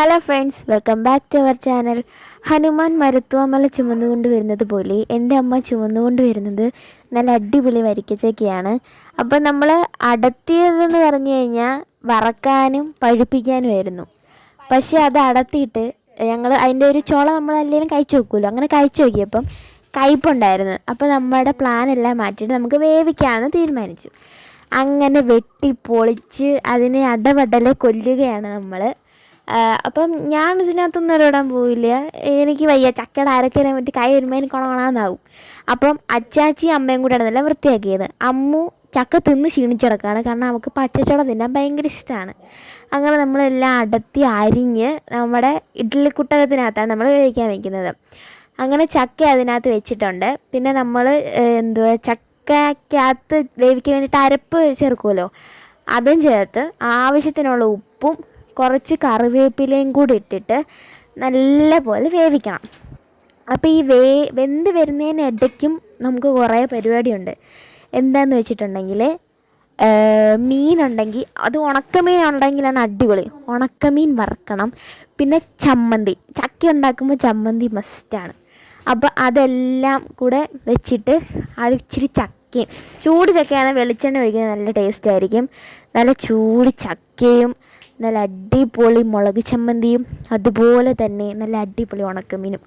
Hello friends, welcome back to our channel. Hanuman Maruthwamala ചുമന്നുകൊണ്ട് വരുന്നത് പോലെ എൻ്റെ അമ്മ ചുമന്നുകൊണ്ട് വരുന്നത് നല്ല അടിപൊളി വരിക്കച്ചക്കയാണ്. അപ്പം നമ്മൾ അടത്തിയതെന്ന് പറഞ്ഞു കഴിഞ്ഞാൽ വറക്കാനും പഴുപ്പിക്കാനുമായിരുന്നു. പക്ഷേ അത് അടത്തിയിട്ട് ഞങ്ങൾ അതിൻ്റെ ഒരു ചുള നമ്മൾ എല്ലാവരും കഴിച്ചു നോക്കുമല്ലോ, അങ്ങനെ കഴിച്ചു നോക്കിയപ്പം കയ്പുണ്ടായിരുന്നു. അപ്പോൾ നമ്മുടെ പ്ലാനെല്ലാം മാറ്റിയിട്ട് നമുക്ക് വേവിക്കാമെന്ന് തീരുമാനിച്ചു. അങ്ങനെ വെട്ടി പൊളിച്ച് അതിനെ അടവടലെ കൊല്ലുകയാണ് നമ്മൾ. അപ്പം ഞാൻ ഇതിനകത്തൊന്നും ഇടപെടാൻ പോവില്ല. എനിക്ക് വയ്യ, ചക്കയുടെ അരക്കരാൻ പറ്റി കൈ വരുമ്പോൾ എനിക്ക് കൊണകൊണാന്നാവും. അപ്പം അച്ചാച്ചിയും അമ്മയും കൂടെയാണ് നല്ല വൃത്തിയാക്കിയത്. അമ്മു ചക്ക തിന്ന് ക്ഷീണിച്ചിടക്കാണ്, കാരണം അവൾക്ക് പച്ചച്ചോളം തിന്നാൻ ഭയങ്കര ഇഷ്ടമാണ്. അങ്ങനെ നമ്മളെല്ലാം അടത്തി അരിഞ്ഞ് നമ്മുടെ ഇഡ്ഡലിക്കുട്ടകത്തിനകത്താണ് നമ്മൾ വേവിക്കാൻ വയ്ക്കുന്നത്. അങ്ങനെ ചക്ക അതിനകത്ത് വെച്ചിട്ടുണ്ട്. പിന്നെ നമ്മൾ ചക്കയ്ക്കകത്ത് വേവിക്കാൻ വേണ്ടിയിട്ട് അരപ്പ് ചേർക്കുമല്ലോ, അതും ചേർത്ത് ആവശ്യത്തിനുള്ള ഉപ്പും കുറച്ച് കറിവേപ്പിലയും കൂടി ഇട്ടിട്ട് നല്ല പോലെ വേവിക്കണം. അപ്പോൾ ഈ വെന്ത് വരുന്നതിനിടയ്ക്കും നമുക്ക് കുറേ പരിപാടിയുണ്ട്. എന്താണെന്ന് വെച്ചിട്ടുണ്ടെങ്കിൽ, മീനുണ്ടെങ്കിൽ അത് ഉണക്കമീൻ ഉണ്ടെങ്കിലാണ് അടിപൊളി. ഉണക്കമീൻ വറക്കണം. പിന്നെ ചമ്മന്തി, ചക്ക ഉണ്ടാക്കുമ്പോൾ ചമ്മന്തി മസ്റ്റാണ്. അപ്പോൾ അതെല്ലാം കൂടെ വെച്ചിട്ട് അത് ഇച്ചിരി ചക്കയും, ചൂട് ചക്കയാണ് വെളിച്ചെണ്ണ ഒഴിക്കുന്നത് നല്ല ടേസ്റ്റ് ആയിരിക്കും. നല്ല ചൂട് ചക്കയും നല്ല അടിപൊളി മുളക് ചമ്മന്തിയും അതുപോലെ തന്നെ നല്ല അടിപൊളി ഉണക്കമീനും.